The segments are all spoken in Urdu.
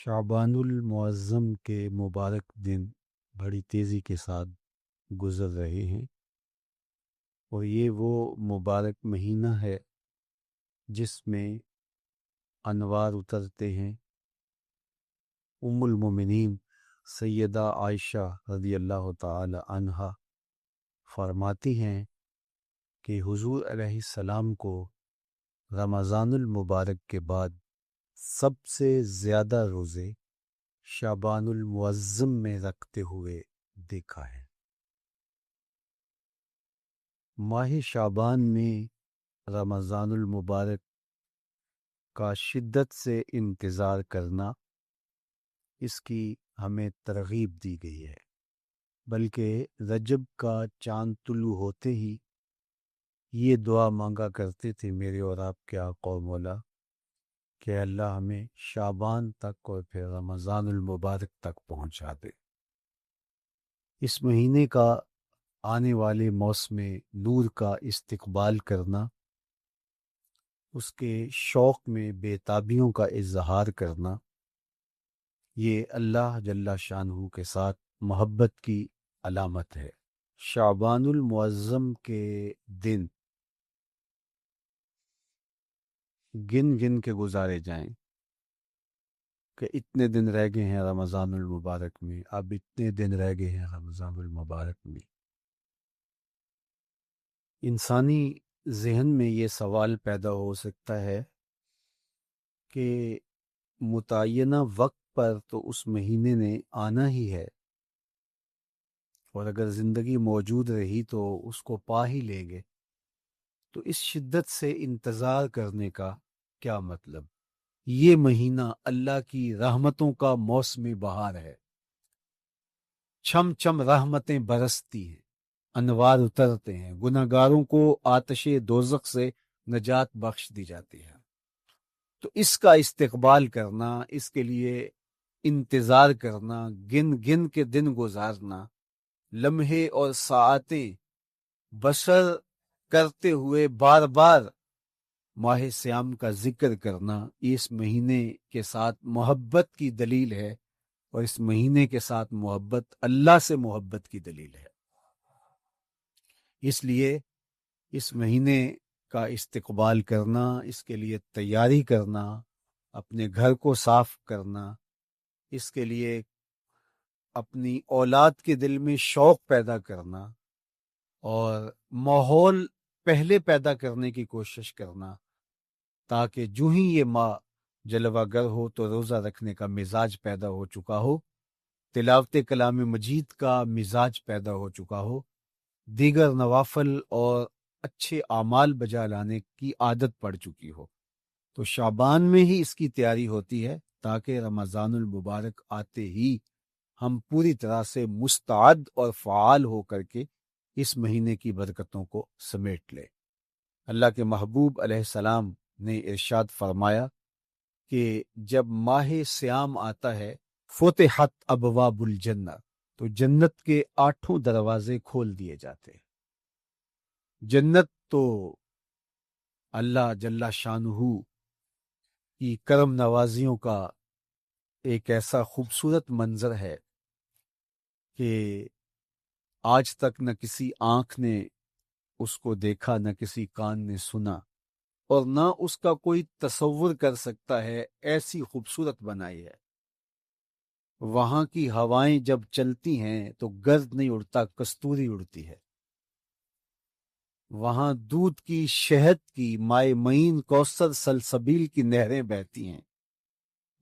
شعبان المعظم کے مبارک دن بڑی تیزی کے ساتھ گزر رہے ہیں، اور یہ وہ مبارک مہینہ ہے جس میں انوار اترتے ہیں۔ ام المومنین سیدہ عائشہ رضی اللہ تعالی عنہا فرماتی ہیں کہ حضور علیہ السلام کو رمضان المبارک کے بعد سب سے زیادہ روزے شعبان المعظم میں رکھتے ہوئے دیکھا ہے۔ ماہ شعبان میں رمضان المبارک کا شدت سے انتظار کرنا، اس کی ہمیں ترغیب دی گئی ہے، بلکہ رجب کا چاند طلوع ہوتے ہی یہ دعا مانگا کرتے تھے میرے اور آپ کے آقا و مولا کہ اللہ ہمیں شعبان تک اور پھر رمضان المبارک تک پہنچا دے۔ اس مہینے کا آنے والے موسم نور کا استقبال کرنا، اس کے شوق میں بے تابیوں کا اظہار کرنا، یہ اللہ جل شانہ کے ساتھ محبت کی علامت ہے۔ شعبان المعظم کے دن گن گن کے گزارے جائیں کہ اتنے دن رہ گئے ہیں رمضان المبارک میں، اب اتنے دن رہ گئے ہیں رمضان المبارک میں۔ انسانی ذہن میں یہ سوال پیدا ہو سکتا ہے کہ متعینہ وقت پر تو اس مہینے نے آنا ہی ہے، اور اگر زندگی موجود رہی تو اس کو پا ہی لیں گے، تو اس شدت سے انتظار کرنے کا کیا مطلب؟ یہ مہینہ اللہ کی رحمتوں کا موسم بہار ہے، چھم چھم رحمتیں برستی ہیں، انوار اترتے ہیں، گناہگاروں کو آتش دوزخ سے نجات بخش دی جاتی ہے۔ تو اس کا استقبال کرنا، اس کے لیے انتظار کرنا، گن گن کے دن گزارنا، لمحے اور ساعتیں بسر کرتے ہوئے بار بار ماہ سیام کا ذکر کرنا، اس مہینے کے ساتھ محبت کی دلیل ہے، اور اس مہینے کے ساتھ محبت اللہ سے محبت کی دلیل ہے۔ اس لیے اس مہینے کا استقبال کرنا، اس کے لیے تیاری کرنا، اپنے گھر کو صاف کرنا، اس کے لیے اپنی اولاد کے دل میں شوق پیدا کرنا اور ماحول پہلے پیدا کرنے کی کوشش کرنا، تاکہ جو ہی یہ ماہ جلوہ گر ہو تو روزہ رکھنے کا مزاج پیدا ہو چکا ہو، تلاوت کلام مجید کا مزاج پیدا ہو چکا ہو، دیگر نوافل اور اچھے اعمال بجا لانے کی عادت پڑ چکی ہو۔ تو شعبان میں ہی اس کی تیاری ہوتی ہے، تاکہ رمضان المبارک آتے ہی ہم پوری طرح سے مستعد اور فعال ہو کر کے اس مہینے کی برکتوں کو سمیٹ لیں۔ اللہ کے محبوب علیہ السلام نے ارشاد فرمایا کہ جب ماہ سیام آتا ہے فتحت ابواب الجنہ، تو جنت کے 8 دروازے کھول دیے جاتے ہیں۔ جنت تو اللہ جل شانہ کی کرم نوازیوں کا ایک ایسا خوبصورت منظر ہے کہ آج تک نہ کسی آنکھ نے اس کو دیکھا، نہ کسی کان نے سنا، اور نہ اس کا کوئی تصور کر سکتا ہے، ایسی خوبصورت بنائی ہے۔ وہاں کی ہوائیں جب چلتی ہیں تو گرد نہیں اڑتا، کستوری اڑتی ہے۔ وہاں دودھ کی، شہد کی، مائع معین، کوثر، سلسبیل کی نہریں بہتی ہیں،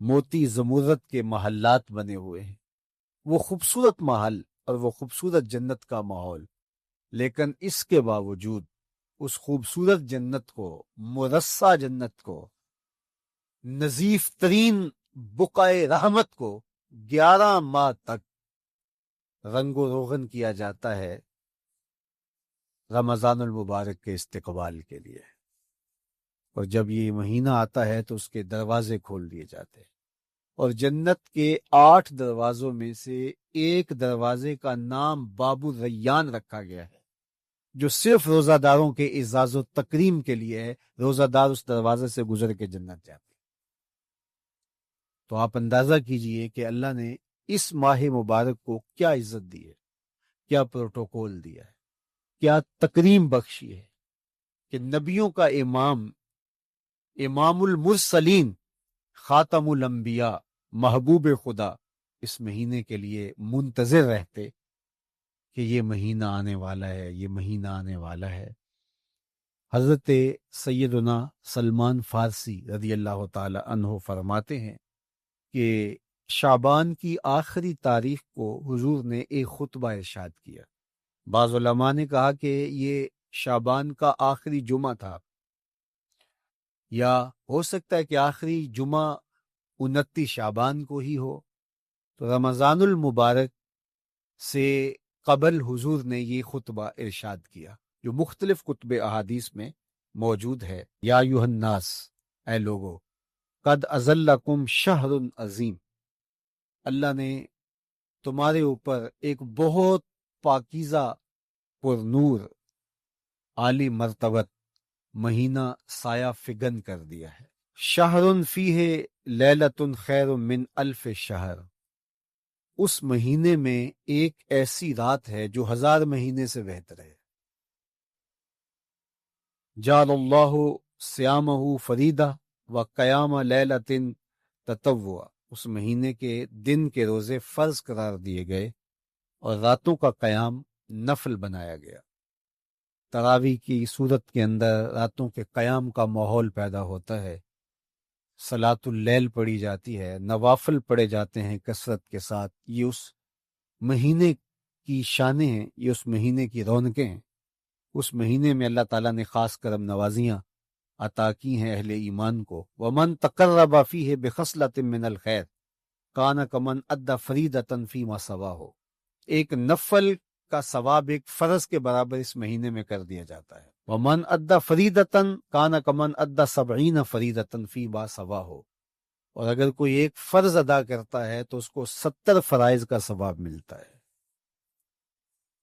موتی زمرد کے محلات بنے ہوئے ہیں۔ وہ خوبصورت محل اور وہ خوبصورت جنت کا ماحول، لیکن اس کے باوجود اس خوبصورت جنت کو، مرصع جنت کو، نظیف ترین بقعۂ رحمت کو 11 ماہ تک رنگ و روغن کیا جاتا ہے رمضان المبارک کے استقبال کے لیے، اور جب یہ مہینہ آتا ہے تو اس کے دروازے کھول دیے جاتے ہیں، اور جنت کے 8 دروازوں میں سے ایک دروازے کا نام باب الریان رکھا گیا ہے، جو صرف روزہ داروں کے اعزاز و تکریم کے لیے ہے۔ روزہ دار اس دروازے سے گزر کے جنت جاتے ہیں۔ تو آپ اندازہ کیجئے کہ اللہ نے اس ماہ مبارک کو کیا عزت دی ہے، کیا پروٹوکول دیا ہے، کیا تکریم بخشی ہے کہ نبیوں کا امام، امام المرسلین، خاتم الانبیاء، محبوب خدا اس مہینے کے لیے منتظر رہتے کہ یہ مہینہ آنے والا ہے، یہ مہینہ آنے والا ہے۔ حضرت سیدنا سلمان فارسی رضی اللہ تعالی عنہ فرماتے ہیں کہ شعبان کی آخری تاریخ کو حضور نے ایک خطبہ ارشاد کیا۔ بعض علماء نے کہا کہ یہ شعبان کا آخری جمعہ تھا، یا ہو سکتا ہے کہ آخری جمعہ 29 شعبان کو ہی ہو۔ تو رمضان المبارک سے قبل حضور نے یہ خطبہ ارشاد کیا جو مختلف کتب احادیث میں موجود ہے۔ یا ایھا الناس، اے لوگو، قد اظلکم شہر عظیم، اللہ نے تمہارے اوپر ایک بہت پاکیزہ، پر نور، عالی مرتبت مہینہ سایہ فگن کر دیا ہے۔ شہر فیہ لیلۃ خیر من الف شہر، اس مہینے میں ایک ایسی رات ہے جو 1000 مہینے سے بہتر ہے۔ جعل اللہ صیامہ فریدہ و قیام لیلۃ تطوع، اس مہینے کے دن کے روزے فرض قرار دیے گئے اور راتوں کا قیام نفل بنایا گیا۔ تراویح کی صورت کے اندر راتوں کے قیام کا ماحول پیدا ہوتا ہے، صلاۃ اللیل پڑھی جاتی ہے، نوافل پڑھے جاتے ہیں کثرت کے ساتھ۔ یہ اس مہینے کی شانیں ہیں، یہ اس مہینے کی رونقیں ہیں۔ اس مہینے میں اللہ تعالیٰ نے خاص کرم نوازیاں عطا کی ہیں اہل ایمان کو۔ وَمَن تَقَرَّبَ فِيهِ بِخَصْلَةٍ مِّنَ الْخَيْرِ كَانَ كَمَنْ أَدَّى فَرِيضَةً فِيمَا سَوَاهُ، ایک نفل کا ثواب ایک فرض کے برابر اس مہینے میں کر دیا جاتا ہے۔ وَمَنْ أَدَّى فَرِيضَةً كَانَ كَمَنْ أَدَّى 70 فَرِيضَةً فِيمَا سَوَاهُ، اور اگر کوئی ایک فرض ادا کرتا ہے تو اس کو 70 فرائض کا ثواب ملتا ہے۔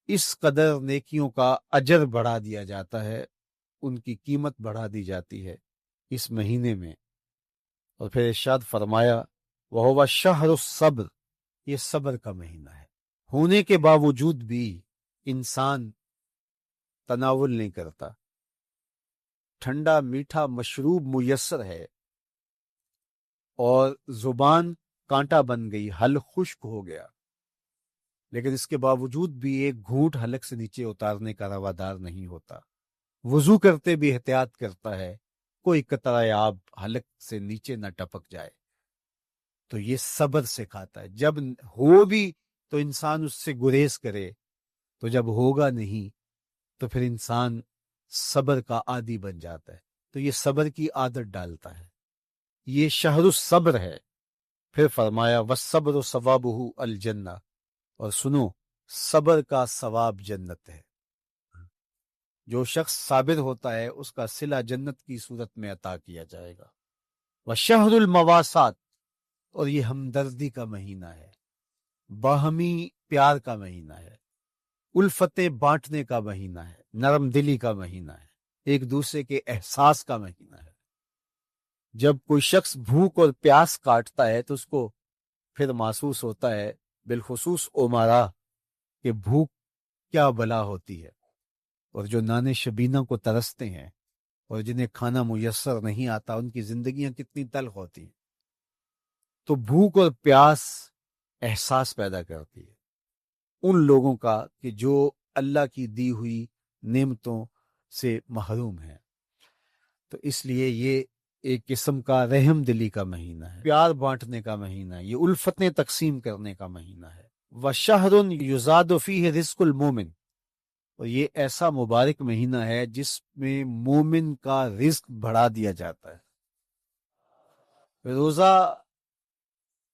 اس قدر نیکیوں کا اجر بڑھا دیا جاتا ہے، ان کی قیمت بڑھا دی جاتی ہے اس مہینے میں۔ اور پھر ارشاد فرمایا وَهُوَ شَهْرُ الصَّبْرِ، یہ صبر کا مہینہ ہے۔ ہونے کے باوجود بھی انسان تناول نہیں کرتا، ٹھنڈا میٹھا مشروب میسر ہے اور زبان کانٹا بن گئی، حلق خشک ہو گیا، لیکن اس کے باوجود بھی ایک گھونٹ حلق سے نیچے اتارنے کا روادار نہیں ہوتا۔ وضو کرتے بھی احتیاط کرتا ہے کوئی قطرہ آب حلق سے نیچے نہ ٹپک جائے۔ تو یہ صبر سکھاتا ہے، جب ہو بھی تو انسان اس سے گریز کرے، تو جب ہوگا نہیں تو پھر انسان صبر کا عادی بن جاتا ہے، تو یہ صبر کی عادت ڈالتا ہے۔ یہ شہر الصبر ہے۔ پھر فرمایا والصبر ثوابہ الجنہ، اور سنو صبر کا ثواب جنت ہے۔ جو شخص صابر ہوتا ہے اس کا صلہ جنت کی صورت میں عطا کیا جائے گا۔ وشہر المواسات، اور یہ ہمدردی کا مہینہ ہے، باہمی پیار کا مہینہ ہے، الفتیں بانٹنے کا مہینہ ہے، نرم دلی کا مہینہ ہے، ایک دوسرے کے احساس کا مہینہ ہے۔ جب کوئی شخص بھوک اور پیاس کاٹتا ہے تو اس کو پھر محسوس ہوتا ہے، بالخصوص امراء، کہ بھوک کیا بلا ہوتی ہے، اور جو نان شبینہ کو ترستے ہیں اور جنہیں کھانا میسر نہیں آتا ان کی زندگیاں کتنی تلخ ہوتی ہیں۔ تو بھوک اور پیاس احساس پیدا کرتی ہے ان لوگوں کا کہ جو اللہ کی دی ہوئی نعمتوں سے محروم ہیں۔ تو اس لیے یہ ایک قسم کا رحم دلی کا مہینہ ہے، پیار بانٹنے کا مہینہ ہے، یہ الفتیں تقسیم کرنے کا مہینہ ہے۔ وَشَهْرٌ يُزَادُ فِيهِ رِزْقُ الْمُؤْمِنِ، اور یہ ایسا مبارک مہینہ ہے جس میں مومن کا رزق بڑھا دیا جاتا ہے۔ روزہ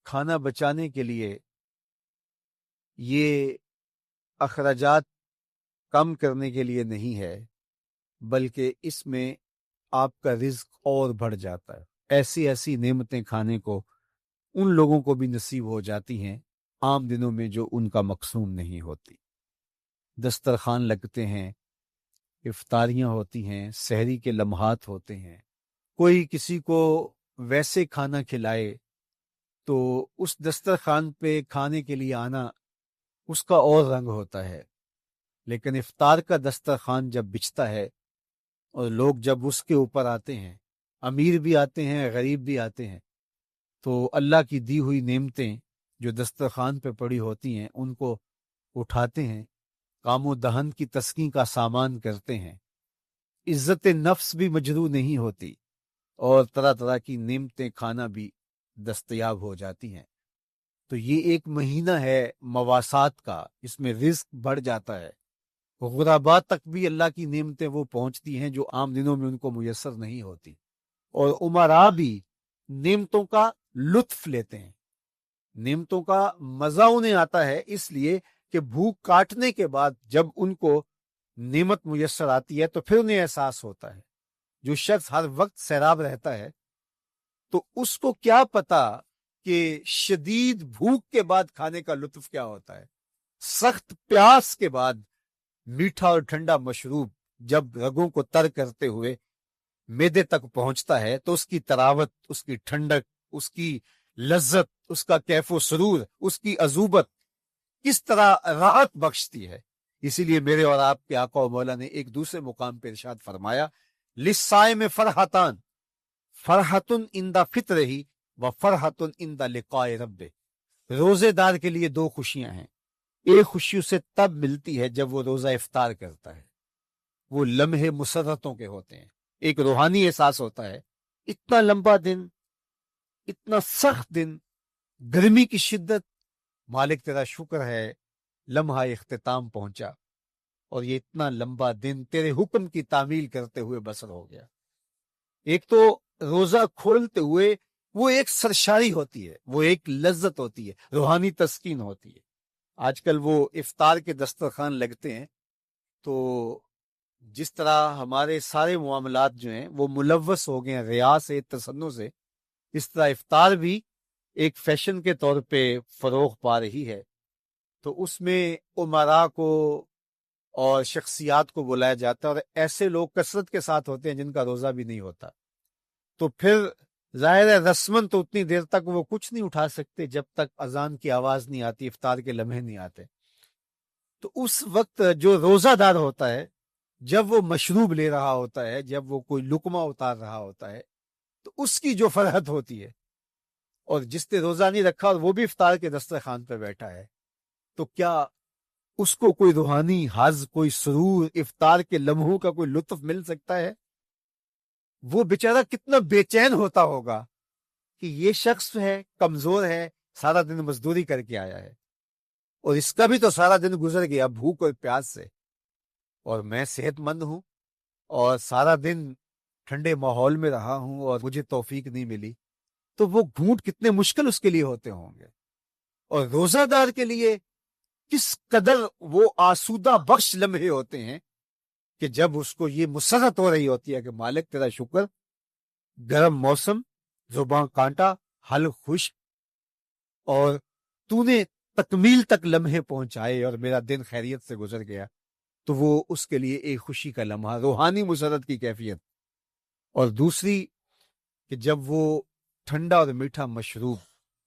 کھانا بچانے کے لیے، یہ اخراجات کم کرنے کے لیے نہیں ہے، بلکہ اس میں آپ کا رزق اور بڑھ جاتا ہے۔ ایسی ایسی نعمتیں کھانے کو ان لوگوں کو بھی نصیب ہو جاتی ہیں عام دنوں میں جو ان کا مقسوم نہیں ہوتی۔ دسترخوان لگتے ہیں، افطاریاں ہوتی ہیں، سحری کے لمحات ہوتے ہیں، کوئی کسی کو ویسے کھانا کھلائے تو اس دسترخوان پہ کھانے کے لیے آنا اس کا اور رنگ ہوتا ہے، لیکن افطار کا دسترخوان جب بچھتا ہے اور لوگ جب اس کے اوپر آتے ہیں، امیر بھی آتے ہیں، غریب بھی آتے ہیں، تو اللہ کی دی ہوئی نعمتیں جو دسترخوان پہ پڑی ہوتی ہیں ان کو اٹھاتے ہیں، کام و دہن کی تسکین کا سامان کرتے ہیں، عزت نفس بھی مجروح نہیں ہوتی اور طرح طرح کی نعمتیں کھانا بھی دستیاب ہو جاتی ہیں۔ تو یہ ایک مہینہ ہے مواسات کا، اس میں رزق بڑھ جاتا ہے، غرباء تک بھی اللہ کی نعمتیں وہ پہنچتی ہیں جو عام دنوں میں ان کو میسر نہیں ہوتی، اور امراء بھی نعمتوں کا لطف لیتے ہیں، نعمتوں کا مزہ انہیں آتا ہے، اس لیے کہ بھوک کاٹنے کے بعد جب ان کو نعمت میسر آتی ہے تو پھر انہیں احساس ہوتا ہے۔ جو شخص ہر وقت سیراب رہتا ہے تو اس کو کیا پتا کہ شدید بھوک کے بعد کھانے کا لطف کیا ہوتا ہے۔ سخت پیاس کے بعد میٹھا اور ٹھنڈا مشروب جب رگوں کو تر کرتے ہوئے معدے تک پہنچتا ہے تو اس کی تراوت، اس کی ٹھنڈک، اس کی لذت، اس کا کیف و سرور، اس کی عذوبت کس طرح راحت بخشتی ہے۔ اسی لیے میرے اور آپ کے آقا و مولا نے ایک دوسرے مقام پہ ارشاد فرمایا، للصائم فرحتان، فرحتن عند فطرہ و فرحتن عند لقاء ربہ۔ روزے دار کے لیے دو خوشیاں ہیں، ایک خوشی اسے تب ملتی ہے جب وہ روزہ افطار کرتا ہے، وہ لمحے مسرتوں کے ہوتے ہیں، ایک روحانی احساس ہوتا ہے، اتنا لمبا دن، اتنا سخت دن، گرمی کی شدت، مالک تیرا شکر ہے لمحہ اختتام پہنچا اور یہ اتنا لمبا دن تیرے حکم کی تعمیل کرتے ہوئے بسر ہو گیا۔ ایک تو روزہ کھولتے ہوئے وہ ایک سرشاری ہوتی ہے، وہ ایک لذت ہوتی ہے، روحانی تسکین ہوتی ہے۔ آج کل وہ افطار کے دسترخوان لگتے ہیں تو جس طرح ہمارے سارے معاملات جو ہیں وہ ملوث ہو گئے ہیں ریا سے، تصنع سے، اس طرح افطار بھی ایک فیشن کے طور پہ فروغ پا رہی ہے۔ تو اس میں امراء کو اور شخصیات کو بلایا جاتا ہے، اور ایسے لوگ کثرت کے ساتھ ہوتے ہیں جن کا روزہ بھی نہیں ہوتا، تو پھر ظاہر ہے رسمن تو اتنی دیر تک وہ کچھ نہیں اٹھا سکتے جب تک اذان کی آواز نہیں آتی، افطار کے لمحے نہیں آتے۔ تو اس وقت جو روزہ دار ہوتا ہے، جب وہ مشروب لے رہا ہوتا ہے، جب وہ کوئی لقمہ اتار رہا ہوتا ہے، تو اس کی جو فرحت ہوتی ہے، اور جس نے روزہ نہیں رکھا اور وہ بھی افطار کے دسترخوان پہ بیٹھا ہے، تو کیا اس کو کوئی روحانی حظ، کوئی سرور، افطار کے لمحوں کا کوئی لطف مل سکتا ہے؟ وہ بیچارہ کتنا بے چین ہوتا ہوگا کہ یہ شخص ہے، کمزور ہے، سارا دن مزدوری کر کے آیا ہے، اور اس کا بھی تو سارا دن گزر گیا بھوک اور پیاس سے، اور میں صحت مند ہوں اور سارا دن ٹھنڈے ماحول میں رہا ہوں اور مجھے توفیق نہیں ملی، تو وہ گھونٹ کتنے مشکل اس کے لیے ہوتے ہوں گے۔ اور روزہ دار کے لیے کس قدر وہ آسودہ بخش لمحے ہوتے ہیں کہ جب اس کو یہ مسرت ہو رہی ہوتی ہے کہ مالک تیرا شکر، گرم موسم، زباں کانٹا، حلق خشک، اور تو نے تکمیل تک لمحے پہنچائے اور میرا دن خیریت سے گزر گیا، تو وہ اس کے لیے ایک خوشی کا لمحہ، روحانی مسرت کی کیفیت۔ اور دوسری کہ جب وہ ٹھنڈا اور میٹھا مشروب،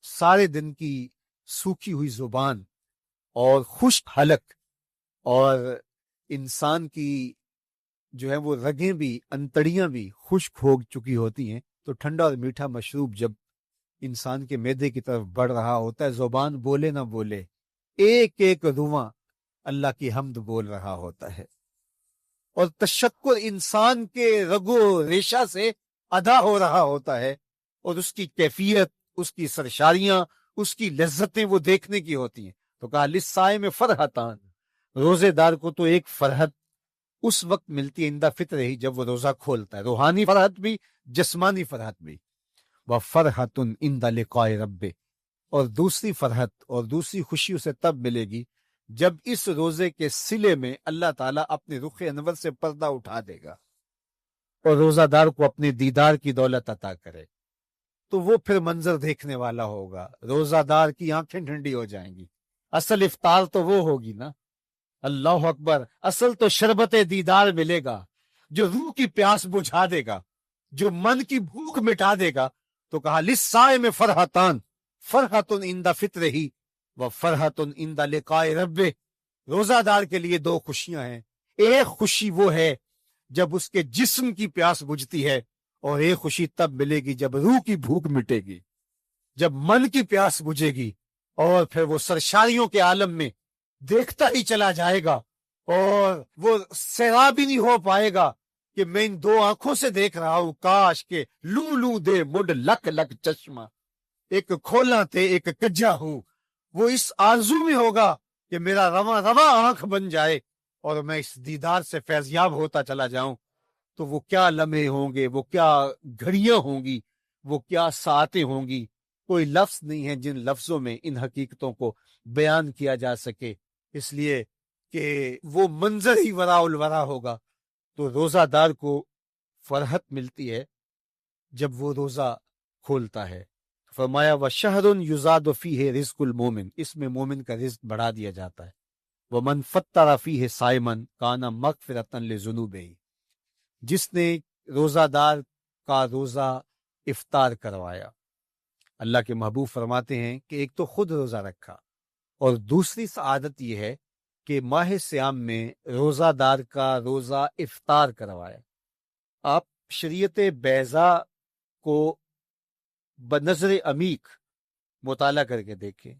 سارے دن کی سوکھی ہوئی زبان اور خشک حلق، اور انسان کی جو ہے وہ رگیں بھی، انتڑیاں بھی خشک ہو چکی ہوتی ہیں، تو ٹھنڈا اور میٹھا مشروب جب انسان کے معدے کی طرف بڑھ رہا ہوتا ہے، زبان بولے نہ بولے، ایک ایک رواں اللہ کی حمد بول رہا ہوتا ہے، اور تشکر انسان کے رگو ریشہ سے ادا ہو رہا ہوتا ہے، اور اس کی کیفیت، اس کی سرشاریاں، اس کی لذتیں وہ دیکھنے کی ہوتی ہیں۔ تو کہا للصائم فرحتان، روزے دار کو تو ایک فرحت اس وقت ملتی ہے اندہ فطر ہی، جب وہ روزہ کھولتا ہے، روحانی فرحت بھی، جسمانی فرحت بھی۔ وَفَرْحَةٌ عِنْدَ لِقَاءِ رَبِّهِ، اور دوسری فرحت اور دوسری خوشی اسے تب ملے گی جب اس روزے کے صلے میں اللہ تعالیٰ اپنے رخ انور سے پردہ اٹھا دے گا اور روزہ دار کو اپنے دیدار کی دولت عطا کرے، تو وہ پھر منظر دیکھنے والا ہوگا، روزہ دار کی آنکھیں ٹھنڈی ہو جائیں گی۔ اصل افطار تو وہ ہوگی نا، اللہ اکبر، اصل تو شربت دیدار ملے گا جو روح کی پیاس بجھا دے گا، جو من کی بھوک مٹا دے گا۔ تو کہا للصائم فرحتان، فرحتن عند فطرہ و فرحتن عند لقاء ربہ، روزہ دار کے لیے دو خوشیاں ہیں۔ ایک خوشی وہ ہے جب اس کے جسم کی پیاس بجھتی ہے، اور ایک خوشی تب ملے گی جب روح کی بھوک مٹے گی، جب من کی پیاس بجھے گی، اور پھر وہ سرشاریوں کے عالم میں دیکھتا ہی چلا جائے گا، اور وہ سیراب ہی نہیں ہو پائے گا کہ میں ان دو آنکھوں سے دیکھ رہا ہوں، کاش کے لو لو دے مڈ لک لک چشمہ، ایک کھولا تے ایک کجا ہوں۔ وہ اس آرزو میں ہوگا کہ میرا رواں رواں آنکھ بن جائے اور میں اس دیدار سے فیضیاب ہوتا چلا جاؤں۔ تو وہ کیا لمحے ہوں گے، وہ کیا گھڑیاں ہوں گی، وہ کیا ساعتیں ہوں گی، کوئی لفظ نہیں ہے جن لفظوں میں ان حقیقتوں کو بیان کیا جا سکے، اس لیے کہ وہ منظر ہی وراء الورا ہوگا۔ تو روزہ دار کو فرحت ملتی ہے جب وہ روزہ کھولتا ہے۔ فرمایا وَشَهْرٌ يُزَادُ فِيهِ رِزْقُ الْمُؤْمِنِ، اس میں مومن کا رزق بڑھا دیا جاتا ہے۔ وَمَنْ فَطَّرَ فِيهِ صَائِمًا كَانَ مَغْفِرَةً لِذُنُوبِهِ، جس نے روزہ دار کا روزہ افطار کروایا۔ اللہ کے محبوب فرماتے ہیں کہ ایک تو خود روزہ رکھا، اور دوسری سعادت یہ ہے کہ ماہ سیام میں روزہ دار کا روزہ افطار کروایا۔ آپ شریعت بیضاء کو بنظر عمیق مطالعہ کر کے دیکھیں،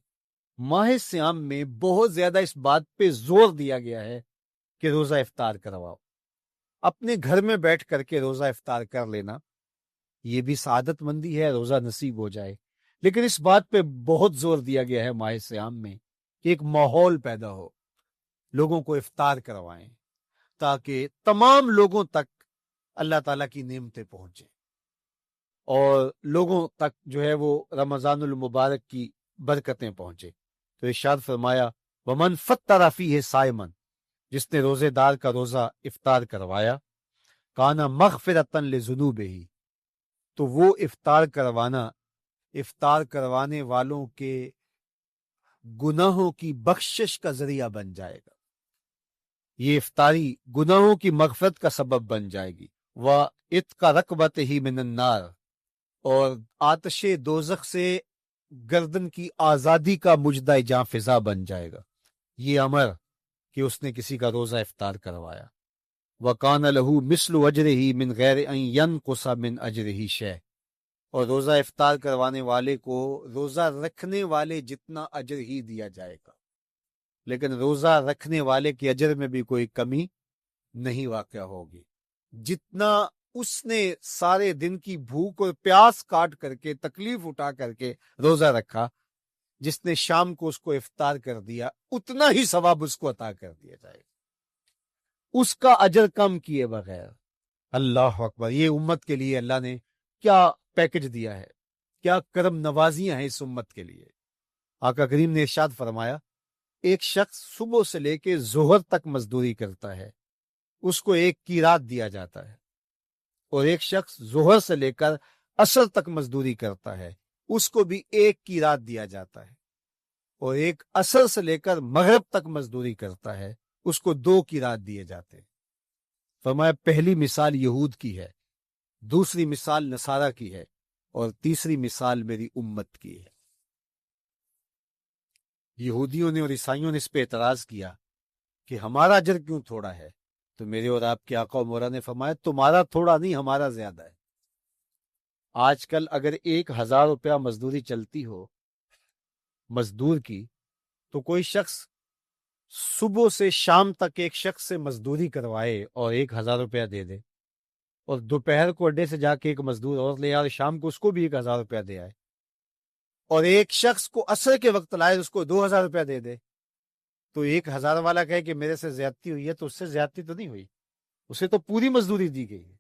ماہ سیام میں بہت زیادہ اس بات پہ زور دیا گیا ہے کہ روزہ افطار کرواؤ۔ اپنے گھر میں بیٹھ کر کے روزہ افطار کر لینا یہ بھی سعادت مندی ہے، روزہ نصیب ہو جائے، لیکن اس بات پہ بہت زور دیا گیا ہے ماہ سیام میں کہ ایک ماحول پیدا ہو، لوگوں کو افطار کروائیں تاکہ تمام لوگوں تک اللہ تعالیٰ کی نعمتیں پہنچیں، اور لوگوں تک جو ہے وہ رمضان المبارک کی برکتیں پہنچے۔ تو ارشاد فرمایا وَمَنْ فَطَّرَ فِيهِ صَائِمًا، جس نے روزے دار کا روزہ افطار کروایا، کانا مغفرۃ لذنوبہ، تو وہ افطار کروانے والوں کے گناہوں کی بخشش کا ذریعہ بن جائے گا۔ یہ افطاری گناہوں کی مغفرت کا سبب بن جائے گی۔ وَإِتْقَ رَقْبَتِهِ مِنَ النَّارِ، اور آتش دوزخ سے گردن کی آزادی کا مجدہ جاں فضا بن جائے گا، یہ امر کہ اس نے کسی کا روزہ افطار کروایا۔ وَقَانَ لَهُ مِثْلُ أَجْرِهِ مِنْ غَيْرِ أَنْ يَنْقُصَ مِنْ أَجْرِهِ شَيْءٌ، اور روزہ افطار کروانے والے کو روزہ رکھنے والے جتنا اجر ہی دیا جائے گا، لیکن روزہ رکھنے والے کے اجر میں بھی کوئی کمی نہیں واقع ہوگی۔ جتنا اس نے سارے دن کی بھوک اور پیاس کاٹ کر کے تکلیف اٹھا کر کے روزہ رکھا، جس نے شام کو اس کو افطار کر دیا، اتنا ہی ثواب اس کو عطا کر دیا جائے گا، اس کا اجر کم کیے بغیر۔ اللہ اکبر، یہ امت کے لیے اللہ نے کیا پیکج دیا ہے، کیا کرم نوازیاں ہیں اس امت کے لیے۔ آقا کریم نے ارشاد فرمایا ایک شخص صبح سے لے کے ظہر تک مزدوری کرتا ہے، اس کو ایک قیراط دیا جاتا ہے، اور ایک شخص ظہر سے لے کر عصر تک مزدوری کرتا ہے، اس کو بھی ایک قیراط دیا جاتا ہے، اور ایک عصر سے لے کر مغرب تک مزدوری کرتا ہے، اس کو 2 قیراط دیے جاتے ہیں۔ فرمایا پہلی مثال یہود کی ہے، دوسری مثال نصارہ کی ہے، اور تیسری مثال میری امت کی ہے۔ یہودیوں نے اور عیسائیوں نے اس پہ اعتراض کیا کہ ہمارا اجر کیوں تھوڑا ہے، تو میرے اور آپ کے آقا و مولا نے فرمایا تمہارا تھوڑا نہیں، ہمارا زیادہ ہے۔ آج کل اگر 1000 روپیہ مزدوری چلتی ہو مزدور کی، تو کوئی شخص صبح سے شام تک ایک شخص سے مزدوری کروائے اور 1000 روپیہ دے دے، اور دوپہر کو اڈے سے جا کے ایک مزدور اور لے آئے، شام کو اس کو بھی 1000 روپیہ دے آئے، اور ایک شخص کو عصر کے وقت لائے اس کو 2000 روپیہ دے دے، تو 1000 والا کہے کہ میرے سے زیادتی ہوئی ہے، تو اس سے زیادتی تو نہیں ہوئی، اسے تو پوری مزدوری دی گئی ہے،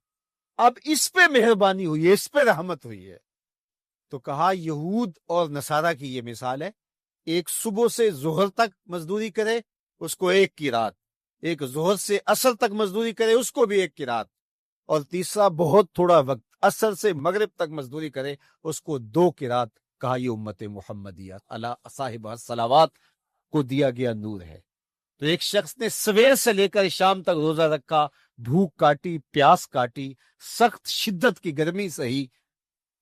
اب اس پہ مہربانی ہوئی ہے، اس پہ رحمت ہوئی ہے۔ تو کہا یہود اور نصارہ کی یہ مثال ہے، ایک صبح سے ظہر تک مزدوری کرے اس کو 1 قیراط، ایک ظہر سے عصر تک مزدوری کرے اس کو بھی 1 قیراط، اور تیسرا بہت تھوڑا وقت عصر سے مغرب تک مزدوری کرے اس کو 2 قیراط۔ کہا یہ امت محمدیہ علی صاحب الصلوات کو دیا گیا نور ہے۔ تو ایک شخص نے سویر سے لے کر شام تک روزہ رکھا، بھوک کاٹی، پیاس کاٹی، سخت شدت کی گرمی سہی،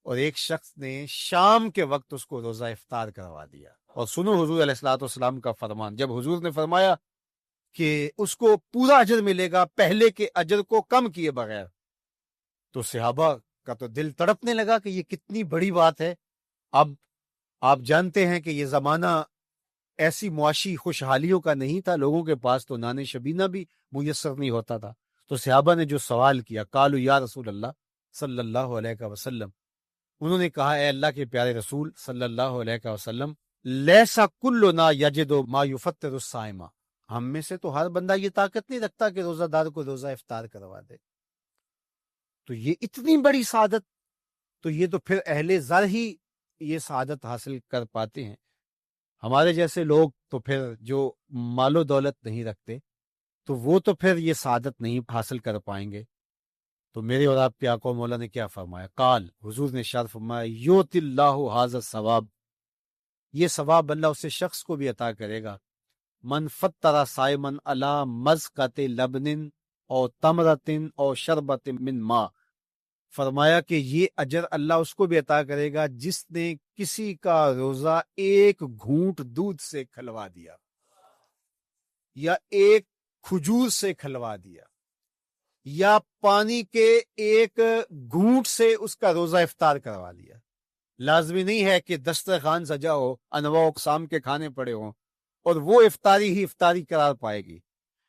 اور ایک شخص نے شام کے وقت اس کو روزہ افطار کروا دیا۔ اور سنو حضور علیہ الصلوۃ والسلام کا فرمان، جب حضور نے فرمایا کہ اس کو پورا اجر ملے گا پہلے کے اجر کو کم کیے بغیر، تو صحابہ کا تو دل تڑپنے لگا کہ یہ کتنی بڑی بات ہے۔ اب آپ جانتے ہیں کہ یہ زمانہ ایسی معاشی خوشحالیوں کا نہیں تھا، لوگوں کے پاس تو نان شبینہ بھی میسر نہیں ہوتا تھا۔ تو صحابہ نے جو سوال کیا، قالوا یا رسول اللہ صلی اللہ علیہ وسلم، انہوں نے کہا اے اللہ کے پیارے رسول صلی اللہ علیہ وسلم، لیسا کلنا یجد ما یفطر الصائم، ہم میں سے تو ہر بندہ یہ طاقت نہیں رکھتا کہ روزہ دار کو روزہ افطار کروا دے۔ تو یہ اتنی بڑی سعادت، تو یہ تو پھر اہل زر ہی یہ سعادت حاصل کر پاتے ہیں۔ ہمارے جیسے لوگ تو پھر جو مال و دولت نہیں رکھتے تو وہ تو پھر یہ سعادت نہیں حاصل کر پائیں گے۔ تو میرے اور آپ کے آقا و مولا نے کیا فرمایا؟ قال، حضور نے ارشاد فرمایا، یؤتی اللہ ھذا الثواب، یہ ثواب اللہ اسے شخص کو بھی عطا کرے گا، من فطر صائما علی مزقۃ لبن او تمرۃ او شربۃ من ماء، فرمایا کہ یہ اجر اللہ اس کو بھی عطا کرے گا جس نے کسی کا روزہ ایک گھونٹ دودھ سے کھلوا دیا یا ایک کھجور سے کھلوا دیا یا پانی کے ایک گھونٹ سے اس کا روزہ افطار کروا لیا۔ لازمی نہیں ہے کہ دسترخوان سجا ہو، انواع اقسام کے کھانے پڑے ہوں اور وہ افطاری ہی افطاری قرار پائے گی۔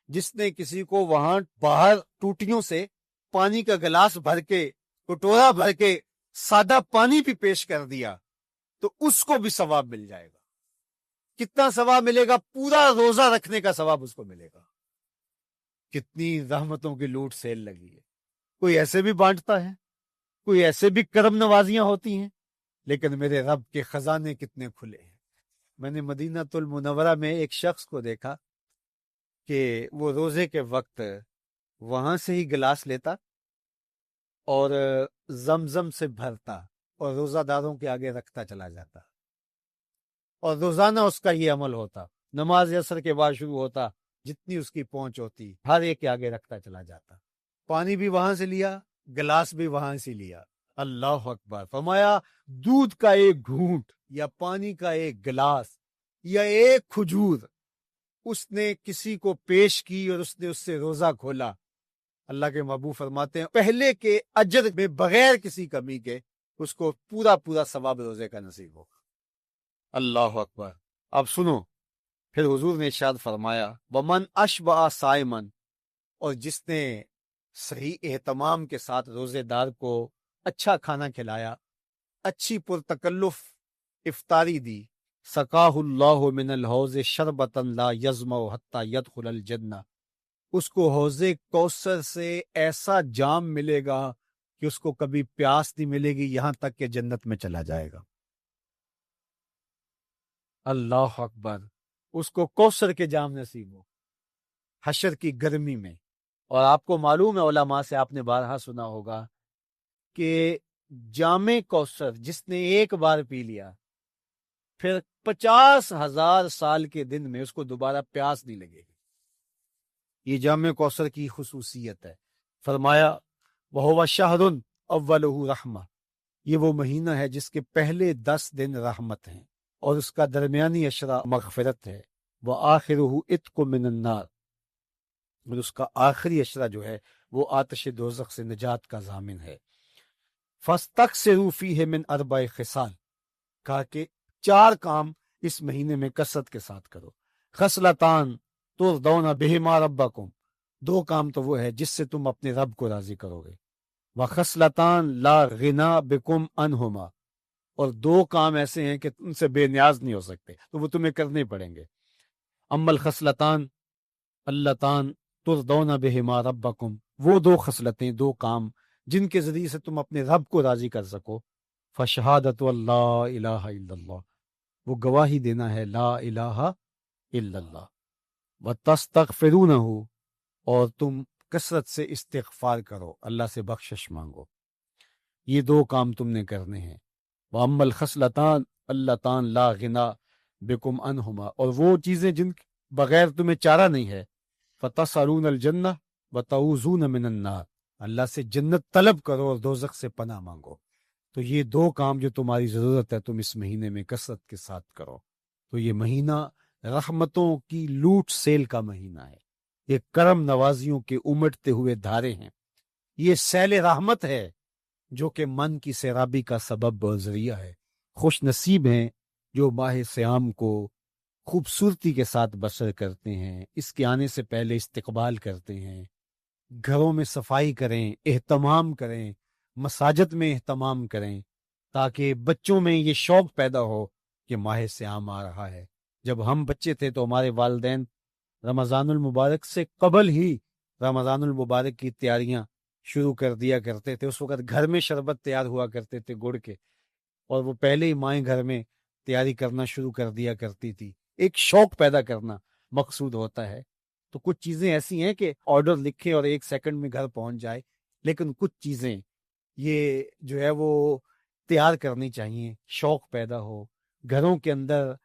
جس نے کسی کو وہاں باہر ٹوٹیوں سے پانی کا گلاس بھر کے، کٹورا بھر کے سادہ پانی بھی پیش کر دیا تو اس کو بھی ثواب مل جائے گا۔ کتنا ثواب ملے گا؟ پورا روزہ رکھنے کا ثواب اس کو ملے گا۔ کتنی رحمتوں کی لوٹ سیل لگی ہے۔ کوئی ایسے بھی بانٹتا ہے، کوئی ایسے بھی کرم نوازیاں ہوتی ہیں، لیکن میرے رب کے خزانے کتنے کھلے ہیں۔ میں نے مدینہ المنورہ میں ایک شخص کو دیکھا کہ وہ روزے کے وقت وہاں سے ہی گلاس لیتا اور زمزم سے بھرتا اور روزہ داروں کے آگے رکھتا چلا جاتا، اور روزانہ اس کا یہ عمل ہوتا۔ نماز عصر کے بعد شروع ہوتا، جتنی اس کی پہنچ ہوتی ہر ایک کے آگے رکھتا چلا جاتا۔ پانی بھی وہاں سے لیا، گلاس بھی وہاں سے لیا۔ اللہ اکبر! فرمایا دودھ کا ایک گھونٹ یا پانی کا ایک گلاس یا ایک کھجور اس نے کسی کو پیش کی اور اس نے اس سے روزہ کھولا، اللہ کے محبوب فرماتے ہیں پہلے کے اجر میں بغیر کسی کمی کے اس کو پورا پورا ثواب روزے کا نصیب ہوگا۔ اللہ اکبر! اب سنو، پھر حضور نے ارشاد فرمایا ومن اشبع صائما، اور جس نے صحیح اہتمام کے ساتھ روزے دار کو اچھا کھانا کھلایا، اچھی پرتکلف افطاری دی، سقاہ اللہ من الحوض شربتا لا یظمأ حتی یدخل الجنہ، اس کو حوض کوثر سے ایسا جام ملے گا کہ اس کو کبھی پیاس نہیں ملے گی یہاں تک کہ جنت میں چلا جائے گا۔ اللہ اکبر! اس کو کوثر کے جام نصیب ہو حشر کی گرمی میں۔ اور آپ کو معلوم ہے، علماء سے آپ نے بارہا سنا ہوگا کہ جام کوثر جس نے ایک بار پی لیا پھر 50,000 سال کے دن میں اس کو دوبارہ پیاس نہیں لگے گی۔ یہ جام کوثر کی خصوصیت ہے۔ فرمایا وَهُوَ شَهْرٌ أَوَّلُهُ رَحْمَةٌ، یہ وہ مہینہ ہے جس کے پہلے 10 دن رحمت ہیں اور اس کا درمیانی عشرہ مغفرت ہے، وَآخِرُهُ عِتْقٌ مِّنَ النَّارِ، اور اس کا آخری عشرہ جو ہے وہ آتش دوزخ سے نجات کا ضامن ہے۔ فَاسْتَكْثِرُوا فِيهِ مِنْ 4 خصال، کہا کہ 4 کام اس مہینے میں کثرت کے ساتھ کرو۔ خصلتان ترضون بہما ربکم، 2 کام تو وہ ہے جس سے تم اپنے رب کو راضی کرو گے۔ وخصلتان لا غنا بکم عنہما، اور 2 کام ایسے ہیں کہ ان سے بے نیاز نہیں ہو سکتے تو وہ تمہیں کرنے پڑیں گے۔ اما الخصلتان اللتان ترضون بہما ربکم، وہ 2 خصلتیں، 2 کام جن کے ذریعے سے تم اپنے رب کو راضی کر سکو۔ فشہادت اللہ الہ الا اللہ، وہ گواہی دینا ہے لا الہ الا اللہ، وتستغفرونہ، اور تم کثرت سے استغفار کرو، اللہ سے بخشش مانگو۔ یہ 2 کام تم نے کرنے ہیں۔ وَأَمَّا الْخَصْلَتَانِ اللَّتَانِ لَا غِنَىٰ بِكُمْ عَنْهُمَا، اور وہ چیزیں جن بغیر تمہیں چارہ نہیں ہے۔ فَتَسْأَلُونَ الْجَنَّةَ وَتَعُوذُونَ مِنَ النَّارِ، اللہ سے جنت طلب کرو اور دوزخ سے پناہ مانگو۔ تو یہ 2 کام جو تمہاری ضرورت ہے تم اس مہینے میں کثرت کے ساتھ کرو۔ تو یہ مہینہ رحمتوں کی لوٹ سیل کا مہینہ ہے، یہ کرم نوازیوں کے امٹتے ہوئے دھارے ہیں، یہ سیل رحمت ہے جو کہ من کی سیرابی کا سبب اور ذریعہ ہے۔ خوش نصیب ہیں جو ماہ سیام کو خوبصورتی کے ساتھ بسر کرتے ہیں، اس کے آنے سے پہلے استقبال کرتے ہیں، گھروں میں صفائی کریں، اہتمام کریں، مساجد میں اہتمام کریں، تاکہ بچوں میں یہ شوق پیدا ہو کہ ماہ سیام آ رہا ہے۔ جب ہم بچے تھے تو ہمارے والدین رمضان المبارک سے قبل ہی رمضان المبارک کی تیاریاں شروع کر دیا کرتے تھے۔ اس وقت گھر میں شربت تیار ہوا کرتے تھے گڑ کے، اور وہ پہلے ہی مائیں گھر میں تیاری کرنا شروع کر دیا کرتی تھی۔ ایک شوق پیدا کرنا مقصود ہوتا ہے۔ تو کچھ چیزیں ایسی ہیں کہ آرڈر لکھے اور 1 سیکنڈ میں گھر پہنچ جائے، لیکن کچھ چیزیں یہ جو ہے وہ تیار کرنی چاہیے، شوق پیدا ہو گھروں کے اندر۔